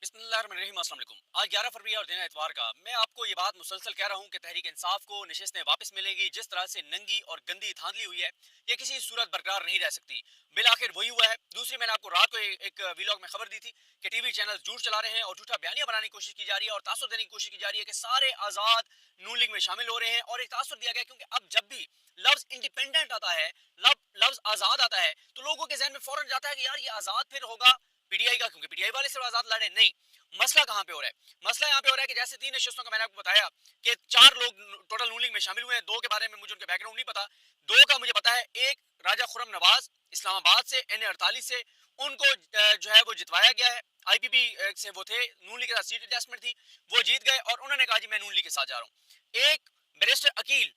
बिस्मिल्लाहिर्रहमानिर्रहीम। अस्सलाम वालेकुम। आज 11 फरवरी और दिन है इतवार का। मैं आपको ये बात मुसलसल कह रहा हूँ कि तहरीक इंसाफ को नशिस्तें वापस मिलेंगी। जिस तरह से नंगी और गंदी धांधली हुई है, ये किसी सूरत बरकरार नहीं रह सकती। बिल आखिर वही हुआ है। दूसरी, मैंने आपको रात को एक वीलॉग में खबर दी थी कि टीवी चैनल झूठ चला रहे हैं और झूठा बयानिया बनाने की कोशिश की जा रही है और तासुर देने की कोशिश की जा रही है कि सारे आजाद नून लीग में शामिल हो रहे हैं। और एक तासुर दिया गया क्योंकि अब जब भी लफ्ज इंडिपेंडेंट आता है, लफ्ज आजाद आता है, तो लोगों के जहन में फौरन जाता है कि यार ये आजाद फिर होगा पीटीआई का, क्योंकि पीटीआई वाले सिर्फ आजाद लड़े नहीं। मसला कहां पे हो रहा है? मसला यहाँ पे हो रहा है कि जैसे 3 नशिस्तों का मैंने आपको बताया कि 4 लोग टोटल नून लीग में शामिल हुए हैं। 2 के बारे में मुझे उनके बैकग्राउंड नहीं पता। 2 का मुझे पता है। एक राजा खुरम नवाज इस्लामाबाद से NA 48 से, उनको जो है वो जितवाया गया है। IPP से वो थे, नून लीग के साथ सीट एडजस्टमेंट थी, वो जीत गए और उन्होंने कहा जी मैं नून लीग के साथ जा रहा हूँ। एक बैरिस्टर अकील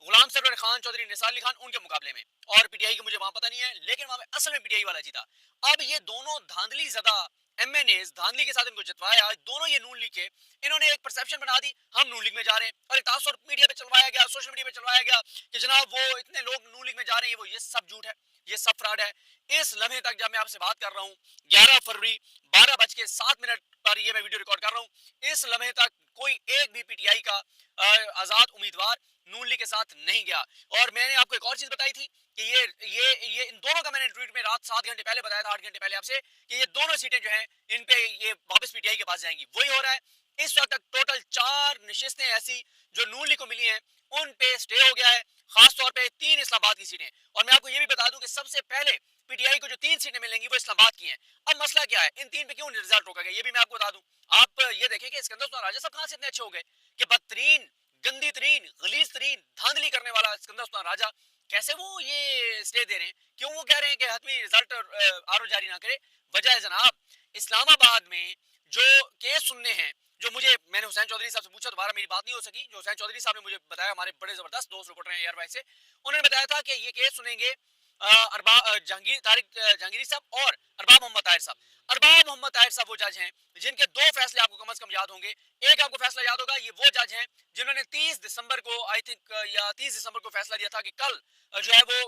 गुलाम सरवर खान चौधरी निसार अली खान उनके मुकाबले में, और पीटीआई के मुझे वहां पता नहीं है, लेकिन वहां पे असल में पीटीआई वाला जीता। अब ये दोनों धांधली ज़दा MNAs धांधली के साथ इनको जितवाया, दोनों ये नून लीग के, इन्होंने एक परसेप्शन बना दी हम नून लीग में जा रहे हैं, और एक तासुर मीडिया पे चलवाया गया, सोशल मीडिया पे चलवाया गया कि जनाब वो इतने लोग नून लीग में जा रहे हैं, वो ये सब झूठ है, ये सब फ्रॉड है। इस लम्हे तक जब मैं आपसे बात कर रहा हूँ, 11 फरवरी 12:07 पर ये मैं वीडियो रिकॉर्ड कर रहा हूँ, इस लम्हे तक कोई एक भी पीटीआई का आजाद उम्मीदवार नून लीग के साथ नहीं गया। और मैंने आपको एक और चीज बताई थी कि ये इन दोनों का मैंने ट्वीट में रात 7 घंटे पहले बताया था, 8 घंटे पहले आपसे, कि ये दोनों सीटें जो हैं इन पे ये वापस पीटीआई के पास जाएंगी। वही हो रहा है। इस वक्त तक टोटल 4 नशिस्तें ऐसी जो नून लीग को मिली हैं उन पे स्टे हो गया है, खासतौर पे 3 इस्लामाबाद की सीटें। और मैं आपको ये भी बता दूं कि सबसे पहले पीटीआई को जो 3 सीटें मिलेंगी वो इस्लामाबाद की हैं। अब मसला क्या है, इन 3 पे क्यों रिजल्ट रोका गया ये भी मैं आपको बता दूं। आप ये देखें कि सिकंदर सुल्तान राजा साहब कहां से इतने अच्छे हो गए कि बदतरीन, गंदी तरीन, गलीज तरीन, धांधली करने वाला सिकंदर सुल्तान राजा कैसे वो ये स्टे दे रहे हैं? क्यों वो कह रहे हैं कि हतमी रिजल्ट आरओ जारी ना करे? वजह है जनाब, इस्लामाबाद में जो केस सुनने हैं, जो मैंने हुसैन चौधरी साहब से पूछा, दोबारा मेरी बात नहीं हो सकी, जो हुसैन चौधरी साहब ने मुझे बताया, हमारे बड़े जबरदस्त दोस्त रिपोर्टर हैं एयर वाई से, उन्होंने बताया था कि ये केस सुनेंगे जहांगीर तारिक जहांगीरी साहब और अरबाब मोहम्मद ताहिर साहब। अरबाब मोहम्मद ताहिर साहब वो जज हैं जिनके 2 फैसले आपको कम से कम याद होंगे। एक आपको फैसला याद होगा, ये वो जज हैं जिन्होंने 30 दिसंबर को आई थिंक या 30 दिसंबर को फैसला दिया था कि कल जो है वो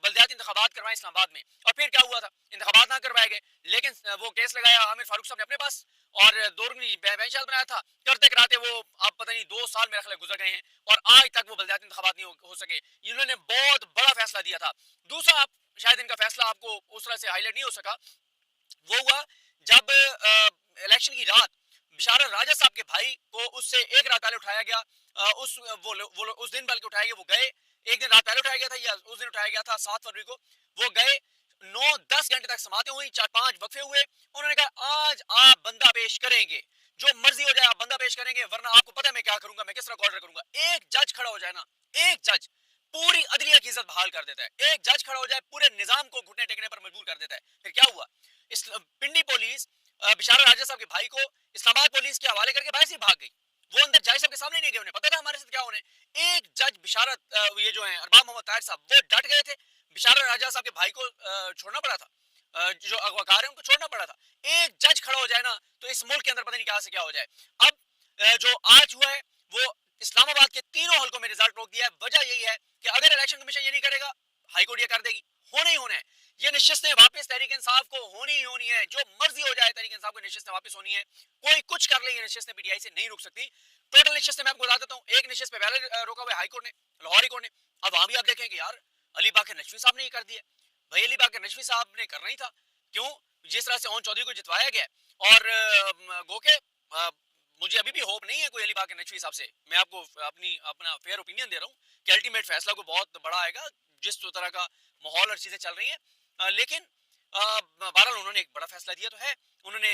बल्दियाती इंतखाबात करवाएं इस्लामाबाद में। और फिर क्या हुआ था, इंतखाबात ना करवाए गए, लेकिन वो केस लगाया आमिर फारूक साहब ने अपने पास और दोरनी बेंच बनाया था। करते कराते वो अब पता नहीं 2 साल मेरे ख्याल गुजर गए हैं और आज तक वो बल्दियाती इंतखाबात नहीं हो सके। इन्होंने बहुत बड़ा फैसला दिया था। दूसरा, आप शायद इनका फैसला आपको उस तरह से हाईलाइट नहीं हो सका, वो हुआ जब इलेक्शन की रात बिशारत राजा साहब के भाई को उससे एक रात पहले उठाया गया। उस दिन बल्कि उठाया गया, वो गए, एक दिन रात पहले उठाया गया था या उस दिन उठाया गया था 7 फरवरी को। वो गए, 9-10 घंटे तक समातें हुई, 4-5 वक्फे हुए। उन्होंने कहा आज आप बंदा पेश करेंगे, जो मर्जी हो जाए आप बंदा पेश करेंगे, वरना आपको पता है मैं क्या करूंगा, मैं किस तरह ऑर्डर करूंगा। एक जज खड़ा हो जाए ना, एक जज पूरी अदलिया की इज्जत बहाल कर देता है। एक जज खड़ा हो जाए पूरे निजाम को घुटने टेकने पर मजबूर कर देता है। फिर क्या हुआ, इस पिंडी पुलिस बिशारत राजा साहब के भाई को इस्लामाबाद पुलिस के हवाले करके बाहर से भाग गई। वो अंदर जाय साहब के सामने नहीं गए, उन्हें पता था हमारे साथ क्या होने। एक जज बिशारत ये जो है अरबाब मोहम्मद ताहिर साहब, वो डट गए थे। बिशारत राजा साहब के भाई को छोड़ना पड़ा था, जो अगवाकार है उनको छोड़ना पड़ा था। एक जज खड़ा हो जाए ना तो इस मुल्क के अंदर पता नहीं क्या से क्या हो जाए। अब जो आज हुआ है वो इस्लामाबाद के तीनों हल्कों में रिजल्ट रोक दिया है। वजह यही है कि अगर इलेक्शन कमीशन ये नहीं करेगा, हाईकोर्ट ये कर देगी, होने ही होने हैं ये नशिस्तें वापस। तहरीक इंसाफ को होनी ही होनी है, जो मर्जी हो जाए, तहरीक इंसाफ को नशिस्तें वापस होनी है। कोई कुछ कर ले, ये नशिस्तें पीटीआई से नहीं रुक सकती। टोटल नशिस्तें मैं आपको बता देता हूँ। एक नशिस्त पे पहले रोका हुआ हाईकोर्ट ने, लाहौर हाई कोर्ट ने। अब वहां भी आप देखें कि यार अली बाकर नशवी साहब ने ये कर दिया। भाई अली बाकर नशवी साहब ने करना ही था, क्यों? जिस तरह से ओन चौधरी को जितवाया गया, और गो के मुझे अभी भी होप नहीं है कोई अली बाकर नकवी साहब से। मैं आपको अपना फेयर ओपिनियन दे रहा हूँ कि अल्टीमेट फैसला को बहुत बड़ा आएगा जिस तरह का माहौल और चीजें चल रही हैं। लेकिन बहरहाल उन्होंने एक बड़ा फैसला दिया तो है। उन्होंने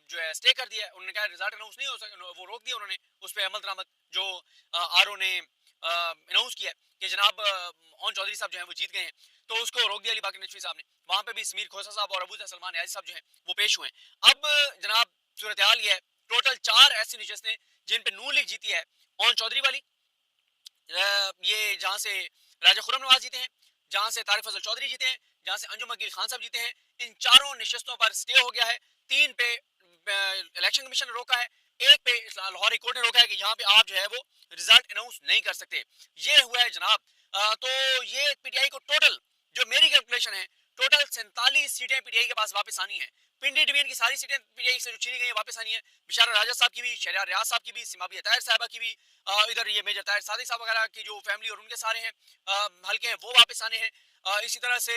जो है स्टे कर दिया है। उन्होंने कहा रिजल्ट अनाउंस नहीं हो सके, वो रोक दिया उन्होंने उस पर अमल दरामद, जो आरओ ने अनाउंस किया कि जनाब ओन चौधरी साहब जो है वो जीत गए हैं, तो उसको रोक दिया अली बाकर नकवी साहब ने। वहां पे भी समीर खोसा साहब और अबू सलमान याजी साहब जो हैं वो पेश हुए। अब जनाब सूरत हाल ये है, टोटल 4 ऐसी नशिस्तें जिन पे नून लीग जीती है। ओन चौधरी वाली, ये जहां से राजा खुरम नवाज जीते हैं, जहां से तारिक फजल चौधरी जीते हैं, जहां से अंजुम अकील खान साहब जीते हैं, इन चारों नशिस्तों पर स्टे हो गया है। 3 पे इलेक्शन कमीशन ने रोका है, एक पे लाहौर हाई कोर्ट ने रोका है कि यहाँ पे आप जो है वो रिजल्ट अनाउंस नहीं कर सकते। ये हुआ है जनाब। तो ये पीटीआई को टोटल, जो मेरी कैलकुलेशन है, टोटल 47 सीटें पीटीआई के पास वापस आनी है। पिंडी डिवीजन की सारी सीटें पीटीआई से जो छीनी गई हैं वापस आनी है। बिशारा राजा साहब की भी, शहरियार रियाज साहब की भी, सिमाबिया ताहिर साहबा की भी, इधर ये मेजर ताहिर सादिक साहब वगैरह की जो फैमिली और उनके सारे हैं हल्के हैं वो वापस आने हैं। इसी तरह से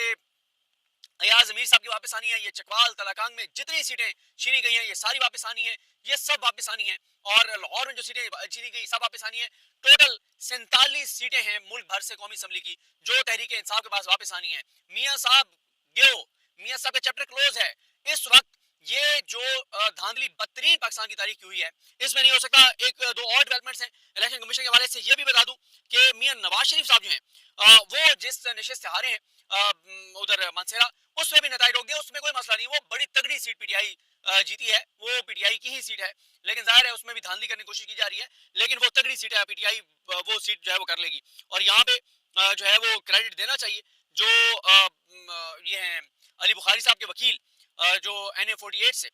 अयाज अमीर साहब की वापस आनी है। ये चकवाल तलाकांग में जितनी सीटें छीनी गई हैं ये सारी वापस आनी है, ये सब वापस आनी है। और लाहौर में जो सीटें छीनी गई सब वापस आनी है। टोटल 47 सीटें हैं मुल्क भर से कौमी असम्बली की जो तहरीक इंसाफ के पास वापस आनी है। मियां साहब गियो, मियां साहब का चैप्टर क्लोज है। इस वक्त ये जो धांधली बदतरीन पाकिस्तान की तारीख की हुई है इसमें नहीं हो सकता। एक दो और डेवलपमेंट्स हैं इलेक्शन कमीशन के हवाले से ये भी बता दूं कि मियां नवाज शरीफ साहब जो हैं वो जिस नशिस्त से हारे हैं उधर मानसेरा उसमें भी नताइज रोक दिया, उसमें कोई मसला नहीं। वो बड़ी तगड़ी सीट पीटीआई जीती है, वो पीटीआई की ही सीट है, लेकिन जाहिर है उसमें भी धांधली करने की कोशिश की जा रही है, लेकिन वो तगड़ी सीट है पीटीआई वो सीट जो है वो कर लेगी। और यहाँ पे जो है वो क्रेडिट देना चाहिए जो ये हैं अली बुखारी साहब के वकील जो NA48 से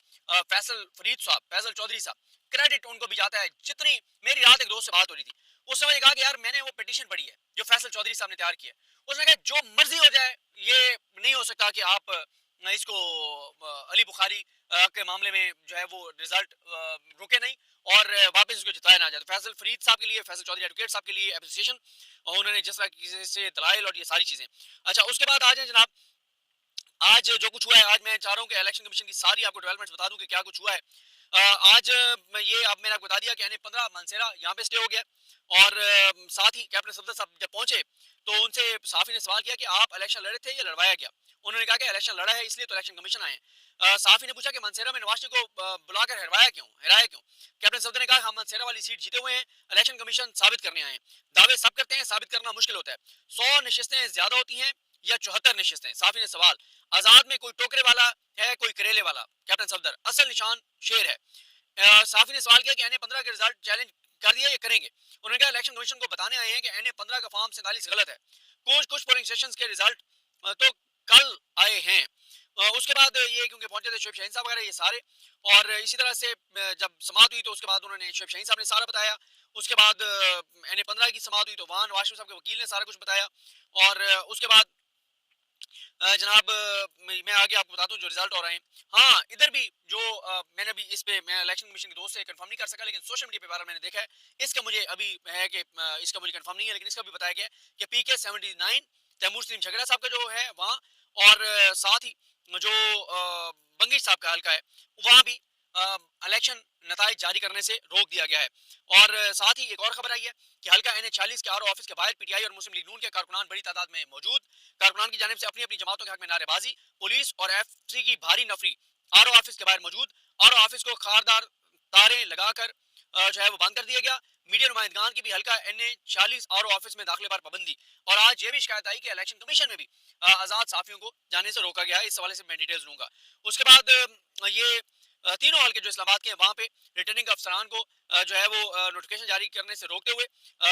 फैसल फरीद साहब, फैसल चौधरी साहब, क्रेडिट उनको भी जाता है। जितनी मेरी रात एक दोस्त से बात हो रही थी उसने मुझे कहा कि यार मैंने वो पिटीशन पढ़ी है जो फैसल चौधरी साहब ने तैयार की है। उसने कहा जो मर्जी हो जाए ये नहीं हो सकता कि आप इसको अली बुखारी के मामले में जो है वो रिजल्ट रुके नहीं और वापस इसको जिताया ना जाए। तो फैसल फरीद साहब के लिए, फैसल चौधरी एडवोकेट साहब के लिए एप्रिसिएशन, और उन्होंने जिस तरह से दलाइल और ये सारी चीजें। अच्छा उसके बाद आ जाए जनाब, आज जो कुछ हुआ है, आज मैं चाह रहा हूँ कि इलेक्शन कमीशन की सारी आपको डेवलपमेंट्स बता दूं कि क्या कुछ हुआ है। आज ये अब मैंने आपको बता दिया कि NA15 मानसेरा यहाँ पे स्टे हो गया। और साथ ही कैप्टन सफदर साहब जब पहुंचे तो उनसे सहाफी ने सवाल किया कि आप इलेक्शन लड़े थे या लड़वाया गया। उन्होंने कहा कि इलेक्शन लड़ा है इसलिए तो इलेक्शन कमीशन आए हैं। सहाफी ने पूछा कि मानसेरा में नवाज शरीफ को बुलाकर हराया क्यों। कैप्टन सफदर ने कहा हम मानसेरा वाली सीट जीते हुए हैं, इलेक्शन कमीशन साबित करने आए हैं। दावे सब करते हैं, साबित करना मुश्किल होता है। 100 नशिस्तें ज्यादा होती हैं या 74 नशिस्तें। साफी ने सवाल, आजाद में कोई टोकरे वाला है कोई करेले वाला। कैप्टन सफदर, असल निशान शेर है। साफी ने सवाल किया कि NA15 के रिजल्ट चैलेंज कर दिया या करेंगे। उन्होंने कहा इलेक्शन कमीशन को बताने आए हैं कि NA15 का फॉर्म 47 गलत है। कुछ पोलिंग स्टेशन के रिजल्ट तो कल आए हैं। उसके बाद ये क्योंकि पहुंचे थे शोएब शाहीन साहब वगैरह ये सारे, और इसी तरह से जब समात हुई तो उसके बाद उन्होंने शोएब शाहीन साहब ने सारा बताया। उसके बाद NA15 की समात हुई तो वहां नवाज शरीफ साहब के वकील ने सारा कुछ बताया। और उसके बाद जनाब मैं आगे आपको बता दूं जो रिजल्ट हो रहे हैं। हाँ इधर भी जो मैंने भी इस पे मैं इलेक्शन कमीशन के दोस्त से कंफर्म नहीं कर सका, लेकिन सोशल मीडिया पे बार मैंने देखा है। इसका मुझे अभी है कि इसका मुझे कंफर्म नहीं है, लेकिन इसका भी बताया गया कि PK 79 तैमूर सलीम झगड़ा साहब का जो है वहाँ, और साथ ही जो बंगिश साहब का हल्का है वहाँ भी इलेक्शन नताइज जारी करने से रोक दिया गया है। और साथ ही एक और खबर आई है कि हल्का NA40 के RO ऑफिस के बाहर पीटीआई और मुस्लिम लीग नून के कारकुनान बड़ी तादाद में मौजूद। कारकुनान की जानिब से अपनी अपनी जमातों के हक में नारेबाजी, पुलिस और FC की भारी नफरी RO ऑफिस के बाहर मौजूद। RO ऑफिस को खारदार तारें लगाकर जो है वो बंद कर दिया गया। मीडिया नुमाइंदगान की भी हल्का NA40 RO ऑफिस में दाखिले पर पाबंदी। और आज ये भी शिकायत आई कि इलेक्शन कमीशन में भी आजाद साफियों को जाने से रोका गया है। इस हवाले से मैं डिटेल्स दूंगा। उसके बाद ये तीनों हल्के जो इस्लामाबाद के हैं वहाँ पे रिटर्निंग अफसरान को जो है वो नोटिफिकेशन जारी करने से रोकते हुए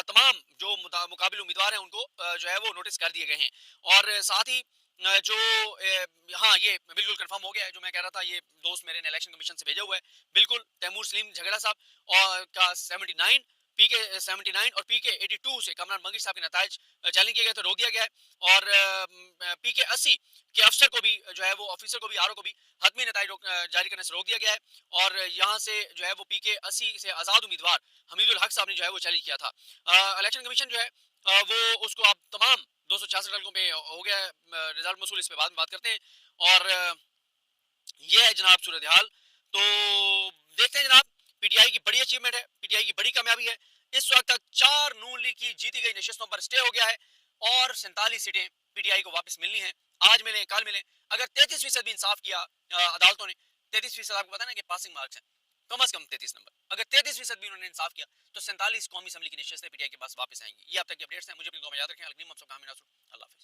तमाम जो मुकाबिल उम्मीदवार हैं उनको जो है वो नोटिस कर दिए गए हैं। और साथ ही जो हाँ ये बिल्कुल कंफर्म हो गया है जो मैं कह रहा था, ये दोस्त मेरे ने इलेक्शन कमीशन से भेजा हुआ है। बिल्कुल तैमूर सलीम झगड़ा साहब और का 79, PK 79 और PK 82 से कमरान बंगिश साहब के नताइज चैलेंज किए गए थे, रोक दिया गया है। और PK 80 के अफसर को भी जो है वो ऑफिसर को भी RO को भी हतमी नताइज जारी करने से रोक दिया गया है। और यहाँ से जो है वो PK 80 से आज़ाद उम्मीदवार हमीदुल हक साहब ने जो है वो चैलेंज किया था। इलेक्शन कमीशन जो है वो उसको अब तमाम 266 हल्कों पे हो गया रिजल्ट मसूल। इस पे बाद में बात करते हैं। और ये है जनाब सूरत हाल। तो देखते हैं जनाब, पीटीआई की बड़ी अचीवमेंट है, पीटीआई की बड़ी कामयाबी है। इस वक्त तक 4 नून लीग की जीती गई नशिस्तों पर स्टे हो गया है और 47 सीटें पीटीआई को वापस मिलनी है। आज मिले कल मिले। अगर 33% भी इंसाफ किया अदालतों ने, 33% आपको पता ना कि पासिंग मार्क्स हैं, कम से कम 33 नंबर, अगर 33% भी उन्होंने इंसाफ किया तो 47 कौमी असम्बली की नशिस्तें पीटीआई के पास वापस आएंगी। ये अब तक की अपडेट्स हैं। मुझे अपनी दुआ में याद रखें। अल्लाह हाफिज़।